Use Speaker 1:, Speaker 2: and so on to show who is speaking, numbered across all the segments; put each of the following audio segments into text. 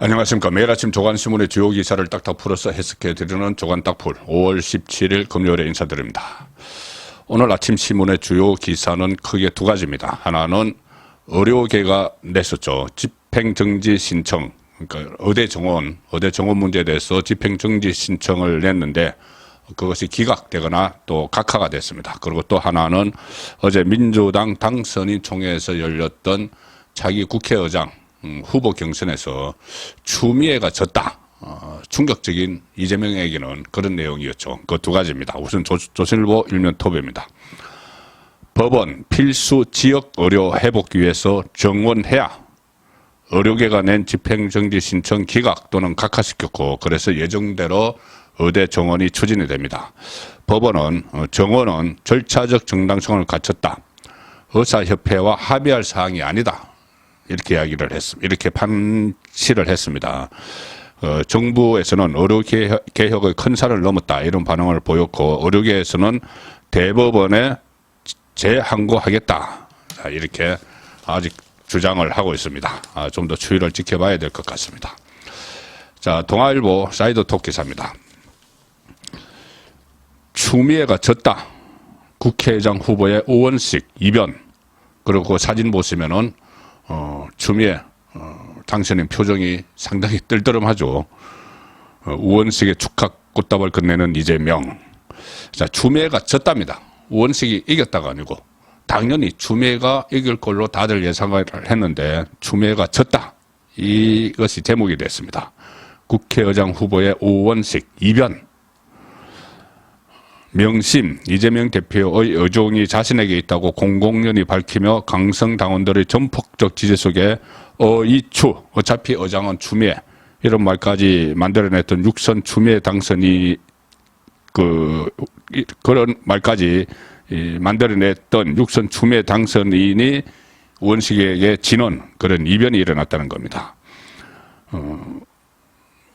Speaker 1: 안녕하십니까. 매일 아침 조간신문의 주요 기사를 딱딱 풀어서 해석해드리는 조간딱풀 5월 17일 금요일에 인사드립니다. 오늘 아침 신문의 주요 기사는 크게 두 가지입니다. 하나는 의료계가 냈었죠. 집행정지 신청, 그러니까 의대 정원 문제에 대해서 집행정지 신청을 냈는데 그것이 기각되거나 또 각하가 됐습니다. 그리고 또 하나는 어제 민주당 당선인 총회에서 열렸던 차기 국회의장 후보 경선에서 추미애가 졌다. 충격적인 이재명에게는 그런 내용이었죠. 그 두 가지입니다. 우선 조선일보 일면 톱입니다. 법원 필수 지역 의료 회복 위해서 정원해야 의료계가 낸 집행정지 신청 기각 또는 각하시켰고 그래서 예정대로 의대 정원이 추진이 됩니다. 법원은 정원은 절차적 정당성을 갖췄다. 의사협회와 합의할 사항이 아니다. 이렇게 이야기를 했습니다. 이렇게 판시를 했습니다. 정부에서는 의료개혁의 큰 산을 넘었다. 이런 반응을 보였고, 의료계에서는 대법원에 재항고하겠다. 이렇게 아직 주장을 하고 있습니다. 좀 더 추이를 지켜봐야 될 것 같습니다. 자, 동아일보 사이드톡 기사입니다. 추미애가 졌다. 국회의장 후보의 의원식 이변. 그리고 사진 보시면은 추미애 당선인 표정이 상당히 뜰뜨름하죠. 의원식에 축하 꽃다발 건네는 이재명. 자, 추미애가 졌답니다. 의원식이 이겼다가 아니고 당연히 추미애가 이길 걸로 다들 예상을 했는데 추미애가 졌다. 이것이 제목이 됐습니다. 국회의장 후보의 의원식 이변. 명심 이재명 대표의 의중이 자신에게 있다고 공공연히 밝히며 강성 당원들의 전폭적 지지 속에 의추 어차피 의장은 추미애 이런 말까지 만들어냈던 육선 추미애 당선이 그런 말까지 만들어냈던 육선 추미애 당선인이 의원식에게 지는 그런 이변이 일어났다는 겁니다.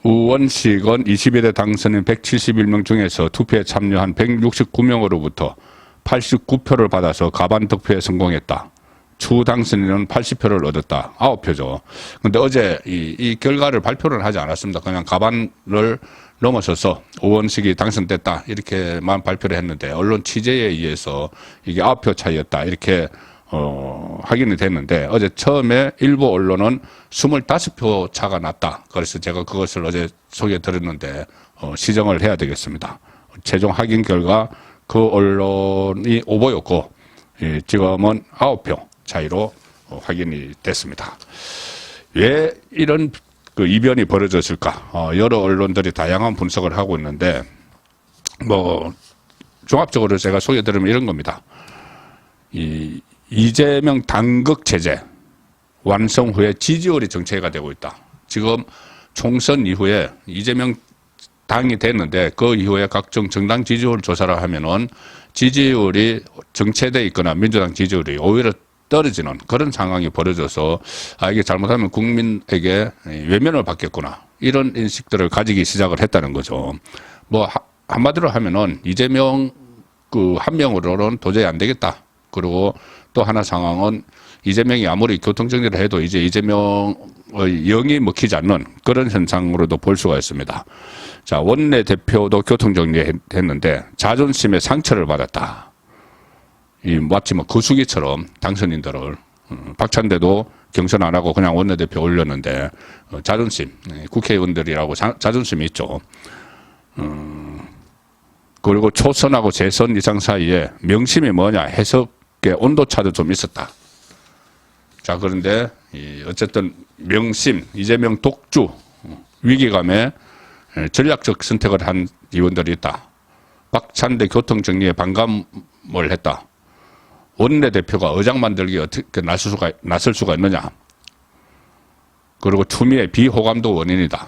Speaker 1: 의원식은 22대 당선인 171명 중에서 투표에 참여한 169명으로부터 89표를 받아서 가반 득표에 성공했다. 추 당선인은 80표를 얻었다. 9표죠. 근데 어제 이 결과를 발표를 하지 않았습니다. 그냥 가반을 넘어서서 의원식이 당선됐다. 이렇게만 발표를 했는데 언론 취재에 의해서 이게 9표 차이였다. 이렇게 확인이 됐는데 어제 처음에 일부 언론은 25표 차가 났다. 그래서 제가 그것을 어제 소개해 드렸는데 시정을 해야 되겠습니다. 최종 확인 결과 그 언론이 오보였고 지금은 9표 차이로 확인이 됐습니다. 왜 이런 그 이변이 벌어졌을까? 여러 언론들이 다양한 분석을 하고 있는데 종합적으로 제가 소개해 드리면 이런 겁니다. 이재명 당극 체제 완성 후에 지지율이 정체가 되고 있다. 지금 총선 이후에 이재명 당이 됐는데 그 이후에 각종 정당 지지율 조사를 하면은 지지율이 정체돼 있거나 민주당 지지율이 오히려 떨어지는 그런 상황이 벌어져서 이게 잘못하면 국민에게 외면을 받겠구나 이런 인식들을 가지기 시작을 했다는 거죠. 한마디로 하면은 이재명 한 명으로는 도저히 안 되겠다. 그리고 또 하나 상황은 이재명이 아무리 교통정리를 해도 이제 이재명의 영이 먹히지 않는 그런 현상으로도 볼 수가 있습니다. 자, 원내대표도 교통정리했는데 자존심에 상처를 받았다. 마치 거수기처럼 당선인들을 박찬대도 경선 안 하고 그냥 원내대표 올렸는데 자존심, 국회의원들이라고 자존심이 있죠. 그리고 초선하고 재선 이상 사이에 명심이 뭐냐 해석의 온도차도 좀 있었다. 자, 그런데 어쨌든 명심, 이재명 독주, 위기감에 전략적 선택을 한 의원들이 있다. 박찬대 교통정리에 반감을 했다. 원내대표가 의장 만들기에 어떻게 나설 수가 있느냐. 그리고 추미애 비호감도 원인이다.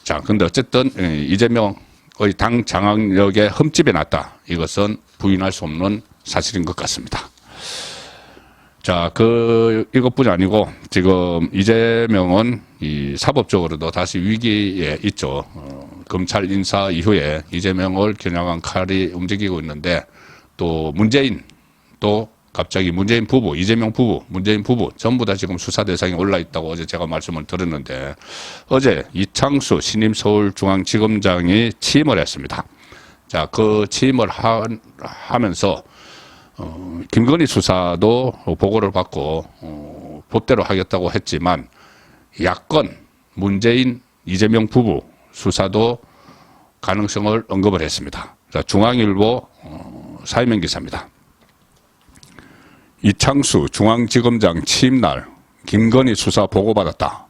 Speaker 1: 자, 근데 어쨌든 이재명의 당 장악력에 흠집이 났다. 이것은 부인할 수 없는 사실인 것 같습니다. 자, 이것뿐이 아니고 지금 이재명은 사법적으로도 다시 위기에 있죠. 검찰 인사 이후에 이재명을 겨냥한 칼이 움직이고 있는데 또 문재인 또 갑자기 문재인 부부, 이재명 부부, 문재인 부부 전부 다 지금 수사 대상에 올라 있다고 어제 제가 말씀을 드렸는데 어제 이창수 신임 서울중앙지검장이 취임을 했습니다. 자, 그 취임을 하면서 김건희 수사도 보고를 받고 법대로 하겠다고 했지만 야권 문재인 이재명 부부 수사도 가능성을 언급을 했습니다. 자, 중앙일보 사회면 기사입니다. 이창수 중앙지검장 취임날 김건희 수사 보고받았다.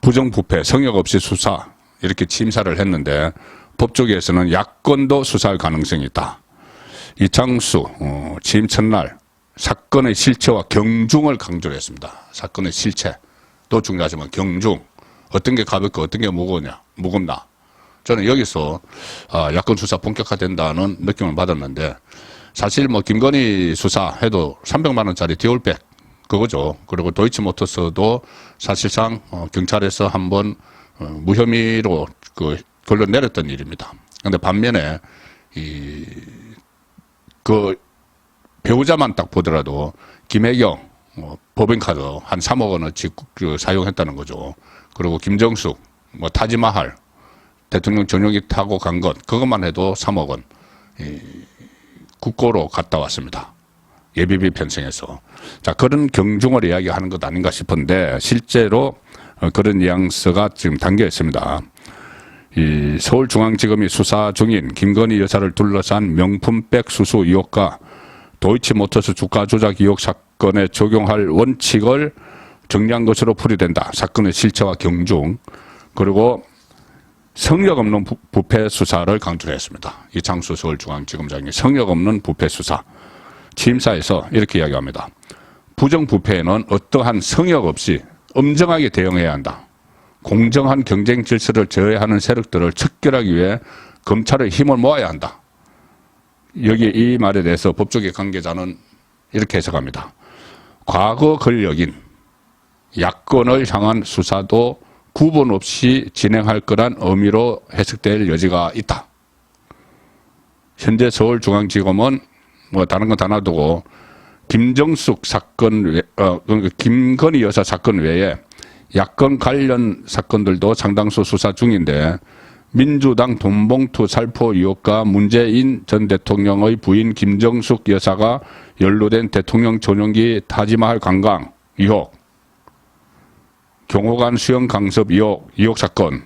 Speaker 1: 부정부패 성역 없이 수사 이렇게 취임사를 했는데 법조계에서는 야권도 수사할 가능성이 있다. 이창수 취임 첫날 사건의 실체와 경중을 강조를 했습니다. 사건의 실체도 중요하지만 경중 어떤 게 가볍고 어떤 게 무겁나 저는 여기서 야권 수사 본격화된다는 느낌을 받았는데 사실 뭐 김건희 수사해도 300만 원짜리 디올백 그거죠. 그리고 도이치모터스도 사실상 경찰에서 한번 무혐의로 그 결론 내렸던 일입니다. 그런데 반면에 그 배우자만 딱 보더라도 김혜경 법인카드 한 3억 원을 사용했다는 거죠. 그리고 김정숙 타지마할 대통령 전용기 타고 간 것 그것만 해도 3억 원 국고로 갔다 왔습니다. 예비비 편성해서. 자, 그런 경중을 이야기하는 것 아닌가 싶은데 실제로 그런 뉘앙스가 지금 담겨 있습니다. 이 서울중앙지검이 수사 중인 김건희 여사를 둘러싼 명품백 수수 의혹과 도이치모터스 주가 조작 의혹 사건에 적용할 원칙을 정리한 것으로 풀이된다. 사건의 실체와 경중 그리고 성역 없는 부패 수사를 강조를 했습니다. 이창수 서울중앙지검장이 성역 없는 부패 수사. 취임사에서 이렇게 이야기합니다. 부정부패에는 어떠한 성역 없이 엄정하게 대응해야 한다. 공정한 경쟁 질서를 저해하는 세력들을 척결하기 위해 검찰의 힘을 모아야 한다. 여기 이 말에 대해서 법조계 관계자는 이렇게 해석합니다. 과거 권력인 야권을 향한 수사도 구분 없이 진행할 거란 의미로 해석될 여지가 있다. 현재 서울중앙지검은 다른 건 다 놔두고 김정숙 사건 김건희 여사 사건 외에 야권 관련 사건들도 상당수 수사 중인데 민주당 돈봉투 살포 의혹과 문재인 전 대통령의 부인 김정숙 여사가 연루된 대통령 전용기 타지마할 관광 의혹, 경호관 수용 강습 의혹 사건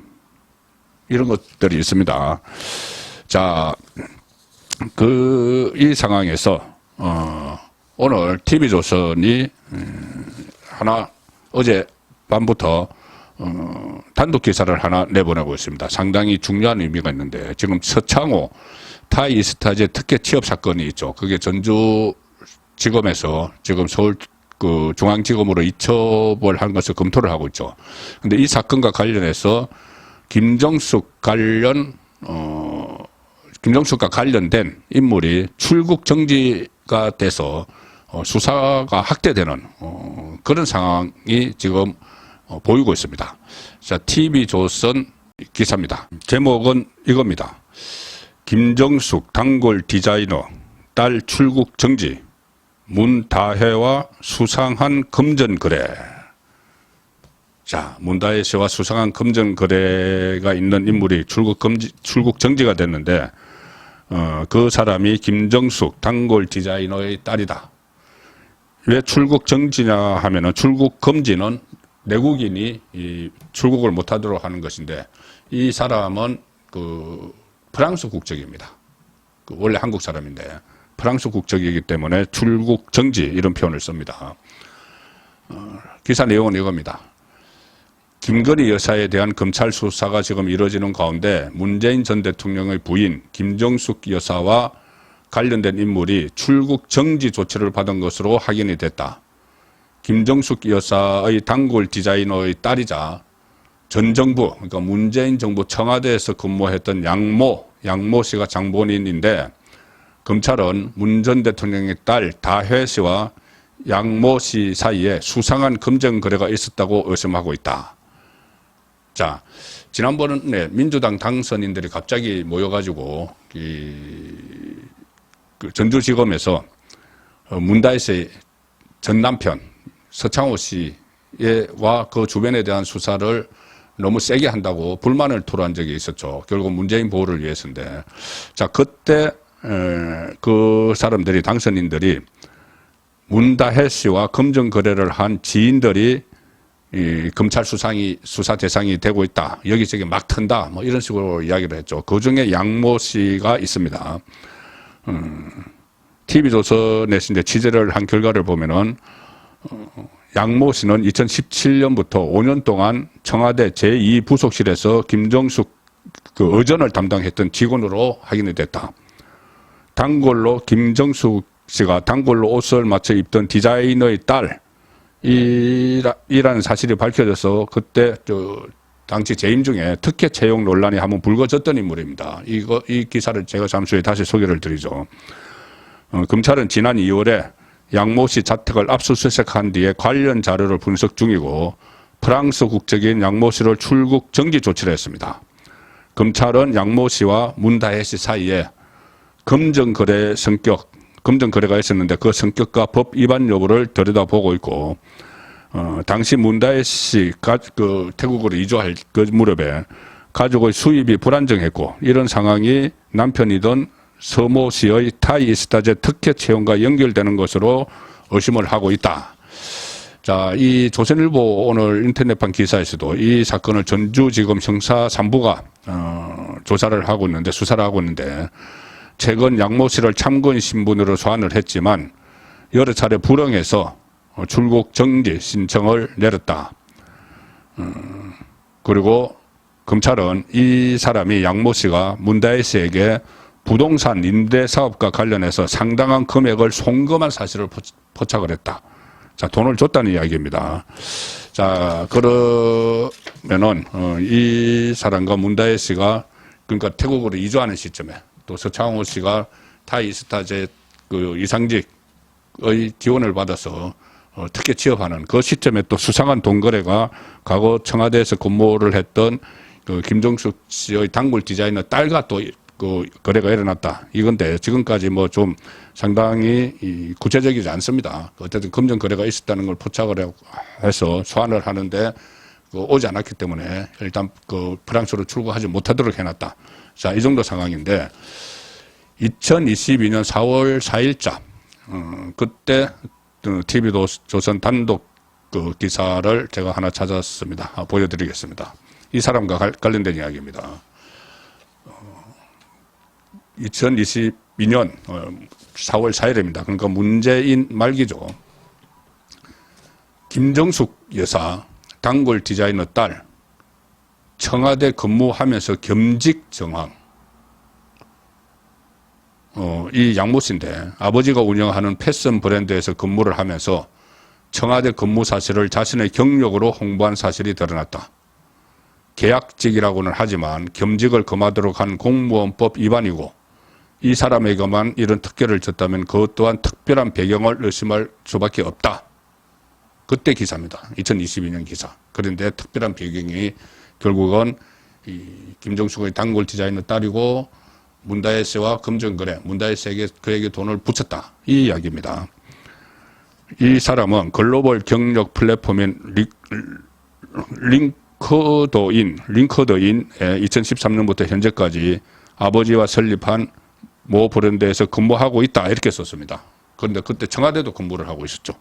Speaker 1: 이런 것들이 있습니다. 자, 이 상황에서 오늘 TV조선이 어제 밤부터 단독 기사를 하나 내보내고 있습니다. 상당히 중요한 의미가 있는데 지금 서창호 타이스타제 특혜 취업 사건이 있죠. 그게 전주지검에서 지금 서울 중앙지검으로 이첩을 한 것을 검토를 하고 있죠. 근데 이 사건과 관련해서 김정숙과 관련된 인물이 출국 정지가 돼서 수사가 확대되는 그런 상황이 지금 보이고 있습니다. 자, TV조선 기사입니다. 제목은 이겁니다. 김정숙 단골 디자이너 딸 출국 정지 문다혜와 수상한 금전 거래. 자, 문다혜 씨와 수상한 금전 거래가 있는 인물이 출국 정지가 됐는데 그 사람이 김정숙 단골 디자이너의 딸이다. 왜 출국 정지냐 하면은 출국 금지는 내국인이 출국을 못하도록 하는 것인데 이 사람은 프랑스 국적입니다. 원래 한국 사람인데 프랑스 국적이기 때문에 출국 정지 이런 표현을 씁니다. 기사 내용은 이겁니다. 김건희 여사에 대한 검찰 수사가 지금 이루어지는 가운데 문재인 전 대통령의 부인 김정숙 여사와 관련된 인물이 출국 정지 조치를 받은 것으로 확인이 됐다. 김정숙 여사의 단골 디자이너의 딸이자 전 정부, 그러니까 문재인 정부 청와대에서 근무했던 양모 씨가 장본인인데 검찰은 문 전 대통령의 딸 다혜 씨와 양모 씨 사이에 수상한 금전 거래가 있었다고 의심하고 있다. 자, 지난번에 민주당 당선인들이 갑자기 모여가지고 전주지검에서 문다혜 씨의 전 남편 서창호 씨와 그 주변에 대한 수사를 너무 세게 한다고 불만을 토로한 적이 있었죠. 결국 문재인 보호를 위해서인데, 자, 그때 그 사람들이, 당선인들이 문다혜 씨와 검정 거래를 한 지인들이 이 검찰 수사 대상이 되고 있다, 여기저기 막 튼다, 뭐 이런 식으로 이야기를 했죠. 그 중에 양모 씨가 있습니다. TV조선에서 이제 취재를 한 결과를 보면은, 양모 씨는 2017년부터 5년 동안 청와대 제2부속실에서 김정숙 그 의전을 담당했던 직원으로 확인이 됐다. 단골로 김정숙 씨가 단골로 옷을 맞춰 입던 디자이너의 딸이라는 사실이 밝혀져서 그때 당시 재임 중에 특혜 채용 논란이 한번 불거졌던 인물입니다. 이 기사를 제가 잠시 후에 다시 소개를 드리죠. 검찰은 지난 2월에 양모 씨 자택을 압수수색한 뒤에 관련 자료를 분석 중이고, 프랑스 국적인 양모 씨를 출국 정지 조치를 했습니다. 검찰은 양모 씨와 문다혜 씨 사이에 검정거래가 있었는데 그 성격과 법 위반 여부를 들여다보고 있고, 당시 문다혜 씨가 그 태국으로 이주할 그 무렵에 가족의 수입이 불안정했고, 이런 상황이 남편이던 서모 씨의 타이스타제 특혜 채용과 연결되는 것으로 의심을 하고 있다. 자, 이 조선일보 오늘 인터넷판 기사에서도 이 사건을 전주지검 형사 3부가 조사를 하고 있는데, 수사를 하고 있는데, 최근 양모 씨를 참고인 신분으로 소환을 했지만 여러 차례 불응해서 출국 정지 신청을 내렸다. 그리고 검찰은 이 사람이, 양모 씨가 문다혜 씨에게 부동산 임대 사업과 관련해서 상당한 금액을 송금한 사실을 포착을 했다. 자, 돈을 줬다는 이야기입니다. 자, 그러면은 이 사람과 문다혜 씨가 그러니까 태국으로 이주하는 시점에, 또 서창호 씨가 타이스타제 그 이상직의 지원을 받아서 특혜 취업하는 그 시점에 또 수상한 돈 거래가 과거 청와대에서 근무를 했던 그 김정숙 씨의 단골 디자이너 딸과 또 그 거래가 일어났다, 이건데 지금까지 뭐 좀 상당히 구체적이지 않습니다. 어쨌든 검정 거래가 있었다는 걸 포착을 해서 소환을 하는데 오지 않았기 때문에 일단 그 프랑스로 출국하지 못하도록 해놨다. 자, 이 정도 상황인데 2022년 4월 4일자 그때 TV조선 단독 그 기사를 제가 하나 찾았습니다. 보여드리겠습니다. 이 사람과 관련된 이야기입니다. 2022년 4월 4일입니다. 그러니까 문재인 말기죠. 김정숙 여사 단골 디자이너 딸 청와대 근무하면서 겸직 정황. 이 양모 씨인데 아버지가 운영하는 패션 브랜드에서 근무를 하면서 청와대 근무 사실을 자신의 경력으로 홍보한 사실이 드러났다. 계약직이라고는 하지만 겸직을 금하도록 한 공무원법 위반이고, 이 사람에게만 이런 특혜를 줬다면 그것 또한 특별한 배경을 의심할 수밖에 없다. 그때 기사입니다. 2022년 기사. 그런데 특별한 배경이 결국은 이 김정숙의 단골 디자이너 딸이고 문다혜 씨와 검정거래, 문다혜 씨에게 그에게 돈을 붙였다, 이 이야기입니다. 이 사람은 글로벌 경력 플랫폼인 링커드인에 2013년부터 현재까지 아버지와 설립한 모 브랜드에서 근무하고 있다, 이렇게 썼습니다. 그런데 그때 청와대도 근무를 하고 있었죠.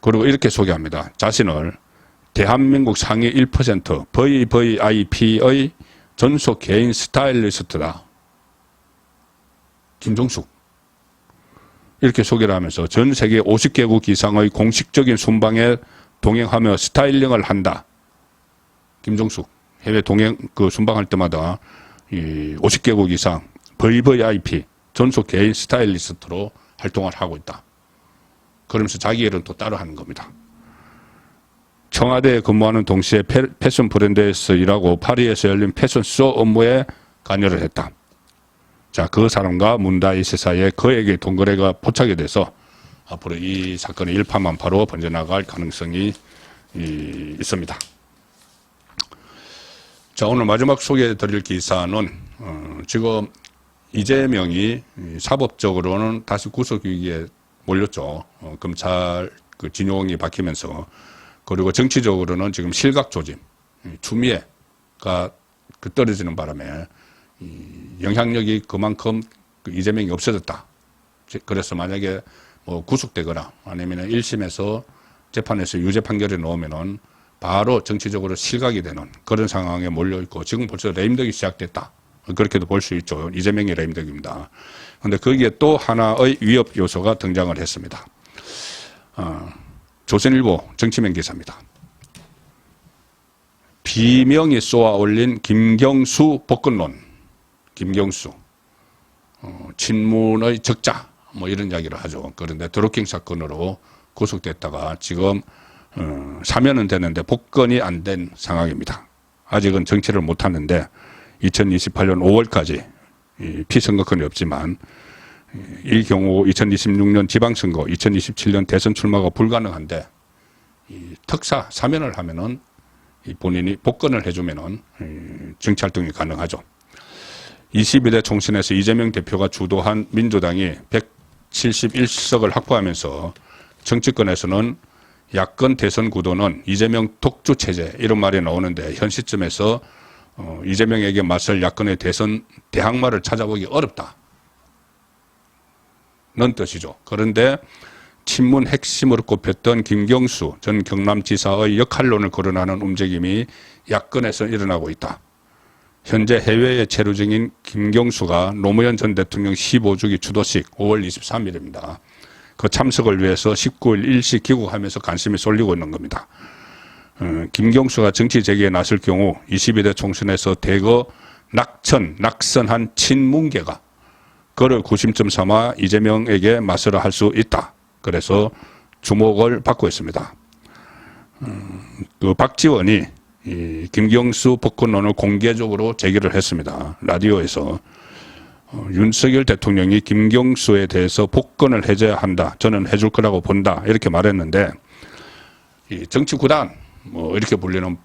Speaker 1: 그리고 이렇게 소개합니다. 자신을 대한민국 상위 1% VVIP의 전속 개인 스타일리스트다. 김정숙. 이렇게 소개를 하면서 전 세계 50개국 이상의 공식적인 순방에 동행하며 스타일링을 한다. 김정숙. 해외 동행, 순방할 때마다 이 50개국 이상 VVIP, 전속 개인 스타일리스트로 활동을 하고 있다. 그러면서 자기 일은 또 따로 하는 겁니다. 청와대에 근무하는 동시에 패션 브랜드에서 일하고 파리에서 열린 패션쇼 업무에 관여를 했다. 자, 그 사람과 문다혜 씨 사이에 그에게 돈거래가 포착이 돼서 앞으로 이 사건의 일파만파로 번져나갈 가능성이 있습니다. 자, 오늘 마지막 소개해드릴 기사는 지금 이재명이 사법적으로는 다시 구속 위기에 몰렸죠. 검찰 그 진용이 바뀌면서. 그리고 정치적으로는 지금 실각 조짐, 추미애가 그 떨어지는 바람에 영향력이 그만큼 이재명이 없어졌다. 그래서 만약에 뭐 구속되거나 아니면 1심에서 재판에서 유죄 판결이 나오면은 바로 정치적으로 실각이 되는 그런 상황에 몰려있고 지금 벌써 레임덕이 시작됐다. 그렇게도 볼 수 있죠. 이재명이 레임덕입니다. 그런데 거기에 또 하나의 위협 요소가 등장을 했습니다. 조선일보 정치면 기사입니다. 비명이 쏘아 올린 김경수 복권론. 김경수. 친문의 적자. 뭐 이런 이야기를 하죠. 그런데 드루킹 사건으로 구속됐다가 지금 사면은 되는데 복권이 안 된 상황입니다. 아직은 정치를 못하는데 2028년 5월까지 피선거권이 없지만 이 경우 2026년 지방선거, 2027년 대선 출마가 불가능한데 특사 사면을 하면은 본인이 복권을 해주면은 정치활동이 가능하죠. 22대 총선에서 이재명 대표가 주도한 민주당이 171석을 확보하면서 정치권에서는 야권 대선 구도는 이재명 독주 체제 이런 말이 나오는데 현 시점에서 이재명에게 맞설 야권의 대선 대항마를 찾아보기 어렵다. 는 뜻이죠. 그런데 친문 핵심으로 꼽혔던 김경수 전 경남지사의 역할론을 거론하는 움직임이 야권에서 일어나고 있다. 현재 해외에 체류 중인 김경수가 노무현 전 대통령 15주기 추도식 5월 23일입니다. 그 참석을 위해서 19일 일시 귀국하면서 관심이 쏠리고 있는 겁니다. 김경수가 정치 재개에 나설 경우 22대 총선에서 대거 낙선한 친문계가 그를 구심점 삼아 이재명에게 맞서라 할 수 있다. 그래서 주목을 받고 있습니다. 그 박지원이 이 김경수 복권론을 공개적으로 제기를 했습니다. 라디오에서 윤석열 대통령이 김경수에 대해서 복권을 해줘야 한다. 저는 해줄 거라고 본다. 이렇게 말했는데 이 정치 구단 뭐 이렇게 불리는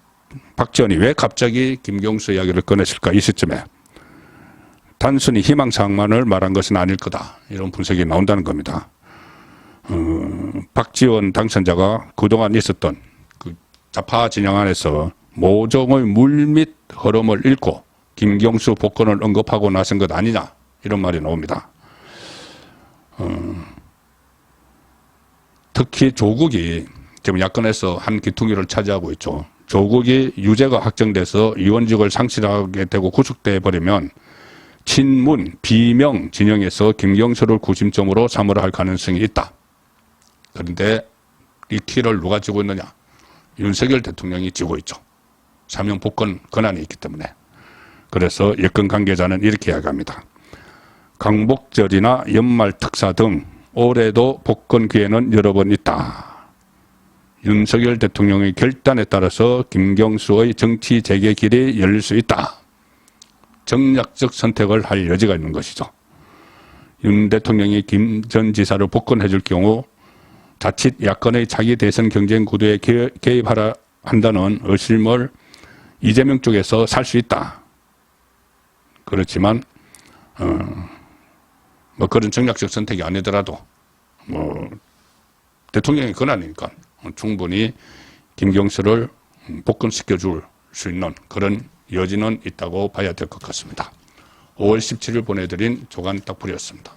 Speaker 1: 박지원이 왜 갑자기 김경수 이야기를 꺼냈을까 이 시점에 단순히 희망사항만을 말한 것은 아닐 거다. 이런 분석이 나온다는 겁니다. 박지원 당선자가 그동안 있었던 그 좌파 진영 안에서 모종의 물밑 흐름을 읽고 김경수 복권을 언급하고 나선 것 아니냐 이런 말이 나옵니다. 특히 조국이 지금 야권에서 한 귀퉁이를 차지하고 있죠. 조국이 유죄가 확정돼서 의원직을 상실하게 되고 구속돼 버리면 친문, 비명 진영에서 김경수를 구심점으로 삼으려 할 가능성이 있다. 그런데 이 키를 누가 쥐고 있느냐? 윤석열 대통령이 쥐고 있죠. 사명 복권 권한이 있기 때문에. 그래서 여권 관계자는 이렇게 이야기합니다. 강복절이나 연말 특사 등 올해도 복권 기회는 여러 번 있다. 윤석열 대통령의 결단에 따라서 김경수의 정치 재개 길이 열릴 수 있다. 정략적 선택을 할 여지가 있는 것이죠. 윤 대통령이 김 전 지사를 복권해 줄 경우 자칫 야권의 자기 대선 경쟁 구도에 개입하라 한다는 의심을 이재명 쪽에서 살 수 있다. 그렇지만 뭐 그런 정략적 선택이 아니더라도 뭐 대통령의 권한이니까 충분히 김경수를 복권시켜 줄 수 있는 그런 여지는 있다고 봐야 될 것 같습니다. 5월 17일 보내드린 조간 딱풀이었습니다.